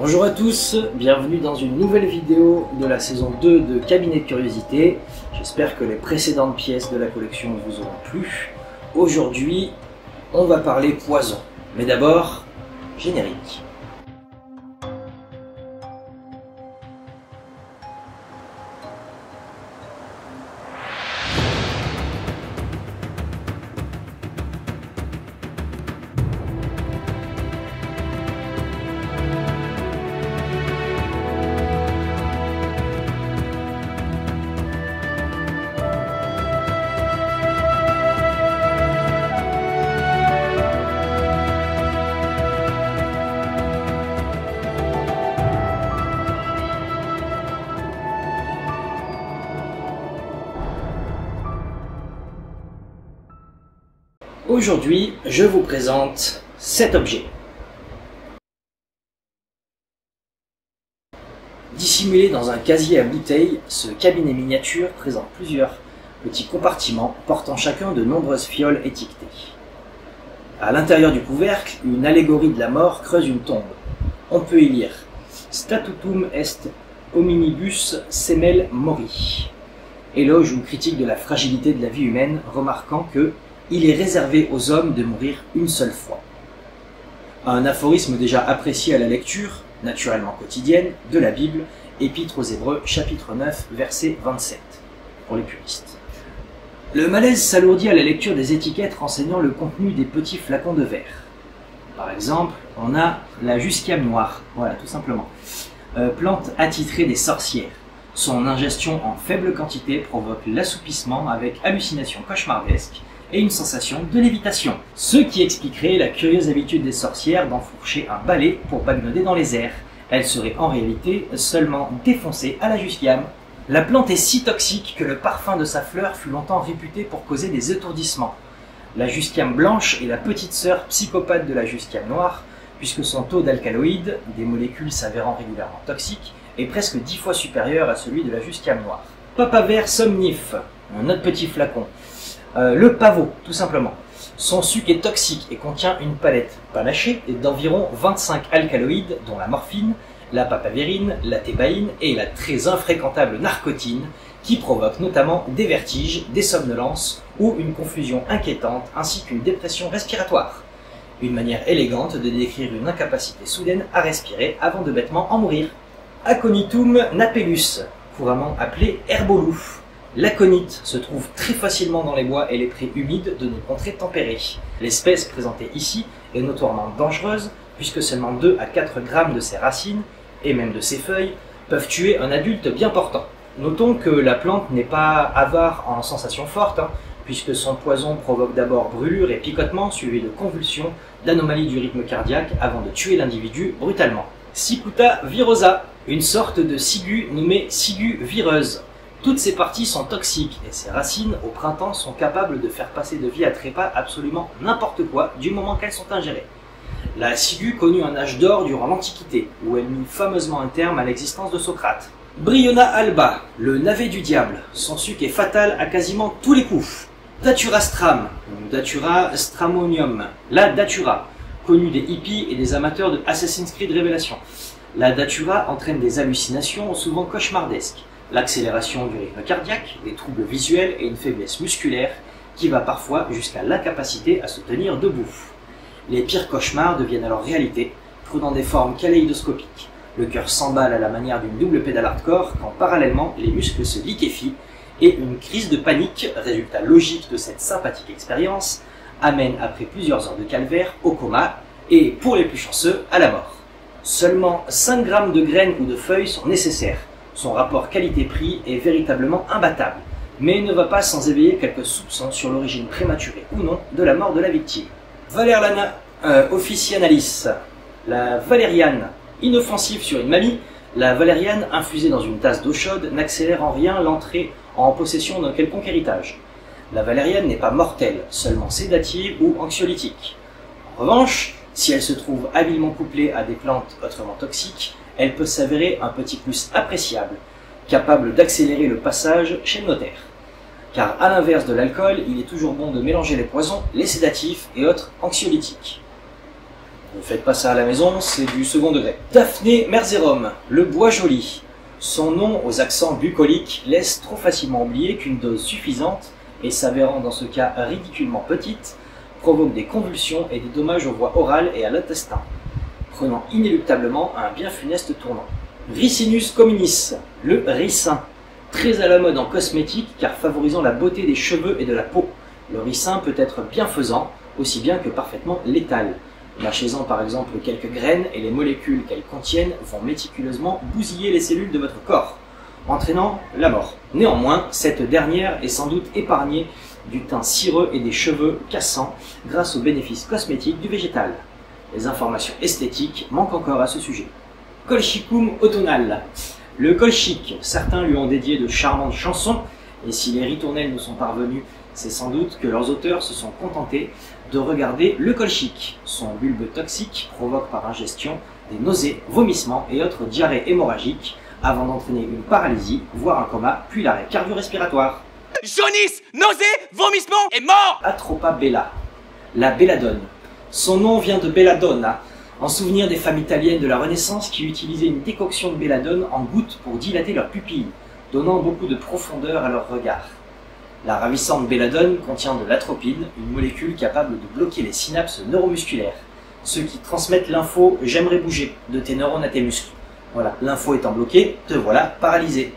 Bonjour à tous, bienvenue dans une nouvelle vidéo de la saison 2 de Cabinet de Curiosité. J'espère que les précédentes pièces de la collection vous auront plu. Aujourd'hui, on va parler poison. Mais d'abord, générique. Aujourd'hui, je vous présente cet objet. Dissimulé dans un casier à bouteilles, ce cabinet miniature présente plusieurs petits compartiments portant chacun de nombreuses fioles étiquetées. À l'intérieur du couvercle, une allégorie de la mort creuse une tombe. On peut y lire « Statutum est hominibus semel mori », éloge ou critique de la fragilité de la vie humaine, remarquant que il est réservé aux hommes de mourir une seule fois. Un aphorisme déjà apprécié à la lecture, naturellement quotidienne, de la Bible, Épître aux Hébreux, chapitre 9, verset 27, pour les puristes. Le malaise s'alourdit à la lecture des étiquettes renseignant le contenu des petits flacons de verre. Par exemple, on a la jusquiame noire, voilà, tout simplement. Plante attitrée des sorcières. Son ingestion en faible quantité provoque l'assoupissement avec hallucination cauchemardesque et une sensation de lévitation. Ce qui expliquerait la curieuse habitude des sorcières d'enfourcher un balai pour baguenauder dans les airs. Elle serait en réalité seulement défoncée à la jusquiame. La plante est si toxique que le parfum de sa fleur fut longtemps réputé pour causer des étourdissements. La jusquiame blanche est la petite sœur psychopathe de la jusquiame noire, puisque son taux d'alcaloïdes, des molécules s'avérant régulièrement toxiques, est presque 10 fois supérieur à celui de la jusquiame noire. Papaver somnif, un autre petit flacon. Le pavot, tout simplement. Son suc est toxique et contient une palette panachée d'environ 25 alcaloïdes, dont la morphine, la papavérine, la thébaïne et la très infréquentable narcotine, qui provoquent notamment des vertiges, des somnolences ou une confusion inquiétante ainsi qu'une dépression respiratoire. Une manière élégante de décrire une incapacité soudaine à respirer avant de bêtement en mourir. Aconitum napellus, couramment appelé herbolou. L'aconite se trouve très facilement dans les bois et les prés humides de nos contrées tempérées. L'espèce présentée ici est notoirement dangereuse puisque seulement 2 à 4 grammes de ses racines, et même de ses feuilles, peuvent tuer un adulte bien portant. Notons que la plante n'est pas avare en sensations fortes, puisque son poison provoque d'abord brûlure et picotement suivi de convulsions, d'anomalies du rythme cardiaque avant de tuer l'individu brutalement. Cicuta virosa, une sorte de ciguë nommée ciguë vireuse. Toutes ces parties sont toxiques et ses racines, au printemps, sont capables de faire passer de vie à trépas absolument n'importe quoi du moment qu'elles sont ingérées. La ciguë connut un âge d'or durant l'Antiquité, où elle mit fameusement un terme à l'existence de Socrate. Bryona alba, le navet du diable. Son suc est fatal à quasiment tous les coups. Datura stram, ou Datura stramonium. La datura, connue des hippies et des amateurs de Assassin's Creed Révélation. La datura entraîne des hallucinations souvent cauchemardesques, l'accélération du rythme cardiaque, des troubles visuels et une faiblesse musculaire qui va parfois jusqu'à l'incapacité à se tenir debout. Les pires cauchemars deviennent alors réalité, prenant des formes kaléidoscopiques. Le cœur s'emballe à la manière d'une double pédale hardcore quand parallèlement les muscles se liquéfient et une crise de panique, résultat logique de cette sympathique expérience, amène après plusieurs heures de calvaire au coma et, pour les plus chanceux, à la mort. Seulement 5 grammes de graines ou de feuilles sont nécessaires. Son rapport qualité-prix est véritablement imbattable, mais ne va pas sans éveiller quelques soupçons sur l'origine prématurée ou non de la mort de la victime. Valeriana officinalis, la valériane, inoffensive sur une mamie, la valériane infusée dans une tasse d'eau chaude n'accélère en rien l'entrée en possession d'un quelconque héritage. La valériane n'est pas mortelle, seulement sédative ou anxiolytique. En revanche, si elle se trouve habilement couplée à des plantes autrement toxiques, elle peut s'avérer un petit plus appréciable, capable d'accélérer le passage chez le notaire. Car à l'inverse de l'alcool, il est toujours bon de mélanger les poisons, les sédatifs et autres anxiolytiques. Ne faites pas ça à la maison, c'est du second degré. Daphné merzerum, le bois joli. Son nom aux accents bucoliques laisse trop facilement oublier qu'une dose suffisante, et s'avérant dans ce cas ridiculement petite, provoque des convulsions et des dommages aux voies orales et à l'intestin, prenant inéluctablement un bien funeste tournant. Ricinus communis, le ricin, très à la mode en cosmétique car favorisant la beauté des cheveux et de la peau. Le ricin peut être bienfaisant, aussi bien que parfaitement létal. Mâchez-en par exemple quelques graines et les molécules qu'elles contiennent vont méticuleusement bousiller les cellules de votre corps, entraînant la mort. Néanmoins, cette dernière est sans doute épargnée du teint cireux et des cheveux cassants grâce aux bénéfices cosmétiques du végétal. Les informations esthétiques manquent encore à ce sujet. Colchicum automnal. Le colchique, certains lui ont dédié de charmantes chansons, et si les ritournelles nous sont parvenus, c'est sans doute que leurs auteurs se sont contentés de regarder le colchique. Son bulbe toxique provoque par ingestion des nausées, vomissements et autres diarrhées hémorragiques, avant d'entraîner une paralysie, voire un coma, puis l'arrêt cardio-respiratoire. Jaunisse, nausées, vomissements et mort. Atropa bella, la belladone. Son nom vient de belladonna, en souvenir des femmes italiennes de la Renaissance qui utilisaient une décoction de belladone en gouttes pour dilater leurs pupilles, donnant beaucoup de profondeur à leur regard. La ravissante belladone contient de l'atropine, une molécule capable de bloquer les synapses neuromusculaires, ceux qui transmettent l'info « j'aimerais bouger » de tes neurones à tes muscles. Voilà, l'info étant bloquée, te voilà paralysé.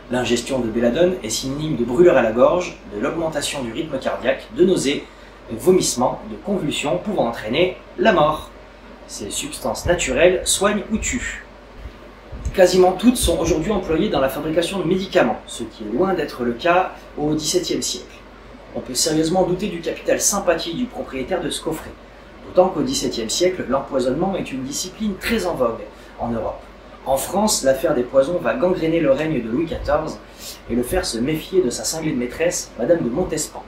L'ingestion de belladone est synonyme de brûlure à la gorge, de l'augmentation du rythme cardiaque, de nausées, de vomissements, de convulsions pouvant entraîner la mort. Ces substances naturelles soignent ou tuent. Quasiment toutes sont aujourd'hui employées dans la fabrication de médicaments, ce qui est loin d'être le cas au XVIIe siècle. On peut sérieusement douter du capital sympathie du propriétaire de ce coffret, d'autant qu'au XVIIe siècle, l'empoisonnement est une discipline très en vogue en Europe. En France, l'affaire des poisons va gangréner le règne de Louis XIV et le faire se méfier de sa cinglée de maîtresse, Madame de Montespan.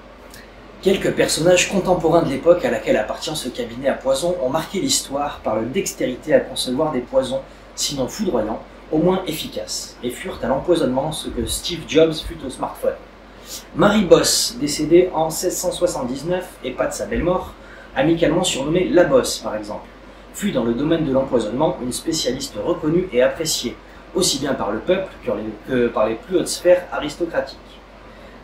Quelques personnages contemporains de l'époque à laquelle appartient ce cabinet à poison ont marqué l'histoire par leur dextérité à concevoir des poisons, sinon foudroyants, au moins efficaces, et furent à l'empoisonnement ce que Steve Jobs fut au smartphone. Marie Bosse, décédée en 1679 et pas de sa belle mort, amicalement surnommée La Bosse par exemple, fut dans le domaine de l'empoisonnement une spécialiste reconnue et appréciée, aussi bien par le peuple que par les plus hautes sphères aristocratiques.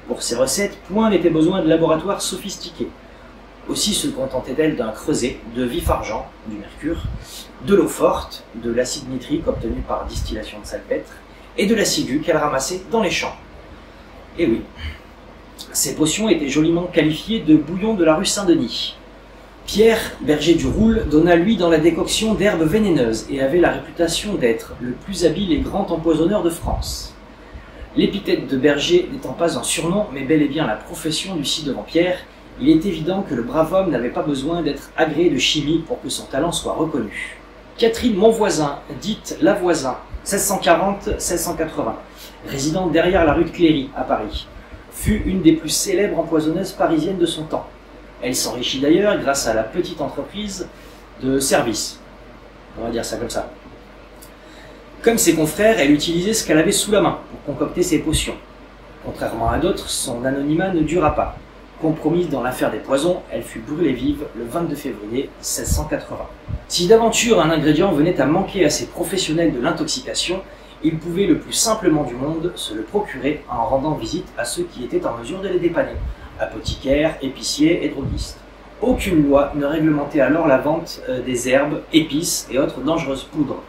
Pour ces recettes, point n'était besoin de laboratoires sophistiqués. Aussi se contentait-elle d'un creuset, de vif argent, du mercure, de l'eau forte, de l'acide nitrique obtenu par distillation de salpêtre, et de l'acidu qu'elle ramassait dans les champs. Et oui, ces potions étaient joliment qualifiées de bouillon de la rue Saint-Denis. Pierre, berger du Roule, donna lui dans la décoction d'herbes vénéneuses et avait la réputation d'être le plus habile et grand empoisonneur de France. L'épithète de berger n'étant pas un surnom, mais bel et bien la profession du ci-devant Pierre, il est évident que le brave homme n'avait pas besoin d'être agréé de chimie pour que son talent soit reconnu. Catherine Monvoisin, dite Lavoisin, 1640-1680, résidente derrière la rue de Cléry, à Paris, fut une des plus célèbres empoisonneuses parisiennes de son temps. Elle s'enrichit d'ailleurs grâce à la petite entreprise de service. On va dire ça comme ça. Comme ses confrères, elle utilisait ce qu'elle avait sous la main pour concocter ses potions. Contrairement à d'autres, son anonymat ne dura pas. Compromise dans l'affaire des poisons, elle fut brûlée vive le 22 février 1680. Si d'aventure un ingrédient venait à manquer à ces professionnels de l'intoxication, ils pouvaient le plus simplement du monde se le procurer en rendant visite à ceux qui étaient en mesure de les dépanner, apothicaires, épiciers et droguistes. Aucune loi ne réglementait alors la vente des herbes, épices et autres dangereuses poudres.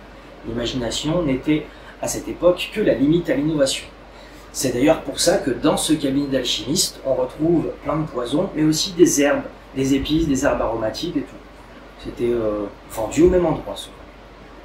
L'imagination n'était à cette époque que la limite à l'innovation. C'est d'ailleurs pour ça que dans ce cabinet d'alchimistes, on retrouve plein de poisons, mais aussi des herbes, des épices, des herbes aromatiques et tout. C'était vendu au même endroit souvent.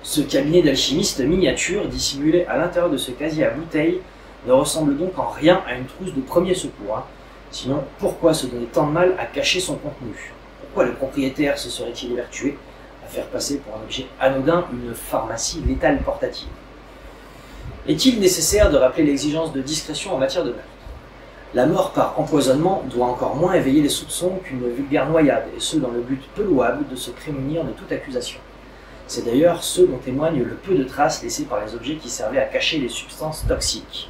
Ce cabinet d'alchimistes miniature, dissimulé à l'intérieur de ce casier à bouteilles, ne ressemble donc en rien à une trousse de premier secours. Hein. Sinon, pourquoi se donner tant de mal à cacher son contenu? Pourquoi le propriétaire se serait-il évertué à faire passer pour un objet anodin une pharmacie létale portative? Est-il nécessaire de rappeler l'exigence de discrétion en matière de meurtre? La mort par empoisonnement doit encore moins éveiller les soupçons qu'une vulgaire noyade, et ce dans le but peu louable de se prémunir de toute accusation. C'est d'ailleurs ce dont témoigne le peu de traces laissées par les objets qui servaient à cacher les substances toxiques.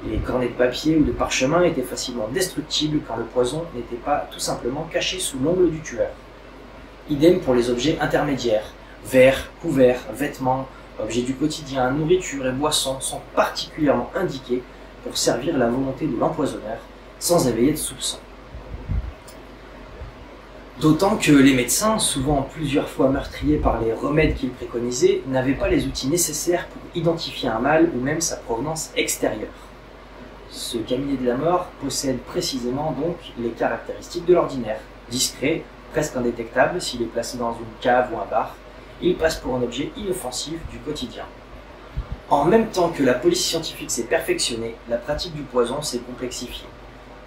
Les cornets de papier ou de parchemin étaient facilement destructibles quand le poison n'était pas tout simplement caché sous l'ongle du tueur. Idem pour les objets intermédiaires. Verres, couverts, vêtements, objets du quotidien, nourriture et boissons sont particulièrement indiqués pour servir la volonté de l'empoisonneur sans éveiller de soupçon. D'autant que les médecins, souvent plusieurs fois meurtriers par les remèdes qu'ils préconisaient, n'avaient pas les outils nécessaires pour identifier un mal ou même sa provenance extérieure. Ce cabinet de la mort possède précisément donc les caractéristiques de l'ordinaire. Discret, presque indétectable s'il est placé dans une cave ou un bar, il passe pour un objet inoffensif du quotidien. En même temps que la police scientifique s'est perfectionnée, la pratique du poison s'est complexifiée.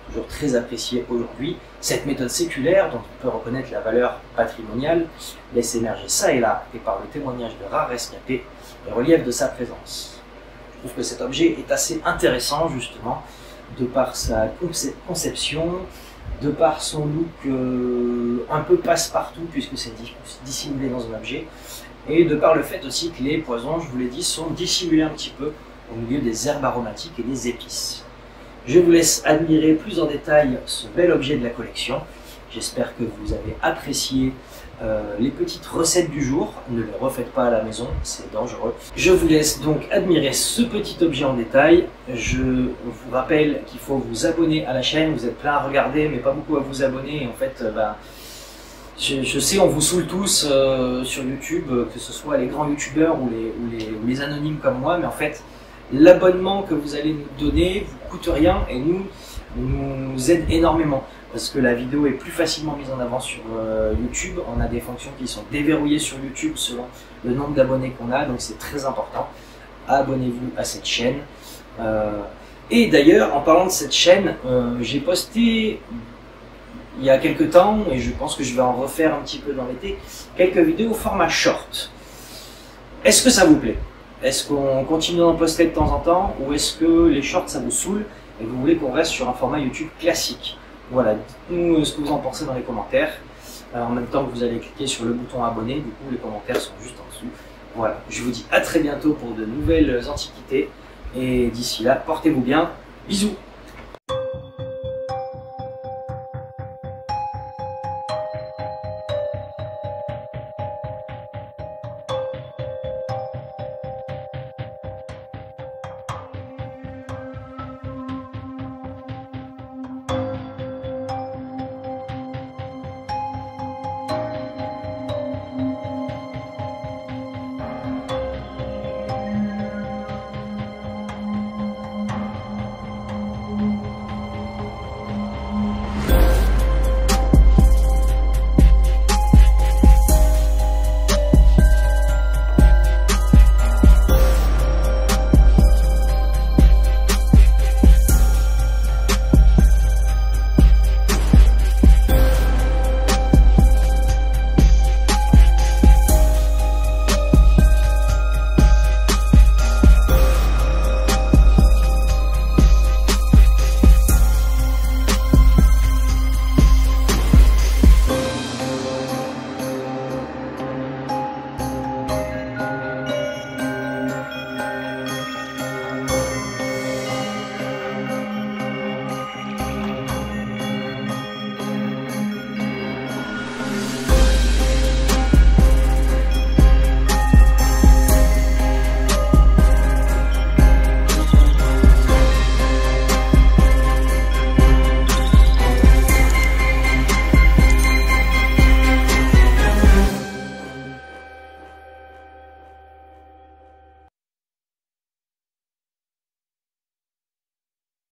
Toujours très appréciée aujourd'hui, cette méthode séculaire, dont on peut reconnaître la valeur patrimoniale, laisse émerger ça et là, et par le témoignage de rares rescapés, le relief de sa présence. Je trouve que cet objet est assez intéressant, justement, de par sa conception, de par son look un peu passe-partout, puisque c'est dissimulé dans un objet, et de par le fait aussi que les poisons, je vous l'ai dit, sont dissimulés un petit peu au milieu des herbes aromatiques et des épices. Je vous laisse admirer plus en détail ce bel objet de la collection. J'espère que vous avez apprécié les petites recettes du jour. Ne les refaites pas à la maison, c'est dangereux. Je vous laisse donc admirer ce petit objet en détail. Je vous rappelle qu'il faut vous abonner à la chaîne. Vous êtes plein à regarder, mais pas beaucoup à vous abonner. Et en fait, je sais, on vous saoule tous sur YouTube, que ce soit les grands youtubeurs ou les anonymes comme moi, mais en fait, l'abonnement que vous allez nous donner vous coûte rien et nous aide énormément parce que la vidéo est plus facilement mise en avant sur YouTube. On a des fonctions qui sont déverrouillées sur YouTube selon le nombre d'abonnés qu'on a, donc c'est très important. Abonnez-vous à cette chaîne. Et d'ailleurs, en parlant de cette chaîne, j'ai posté il y a quelques temps, et je pense que je vais en refaire un petit peu dans l'été, quelques vidéos au format short. Est-ce que ça vous plaît ? Est-ce qu'on continue d'en poster de temps en temps ou est-ce que les shorts ça vous saoule et vous voulez qu'on reste sur un format YouTube classique? Voilà, dites-nous ce que vous en pensez dans les commentaires. En même temps que vous allez cliquer sur le bouton abonner, du coup les commentaires sont juste en dessous. Voilà, je vous dis à très bientôt pour de nouvelles antiquités et d'ici là, portez-vous bien. Bisous!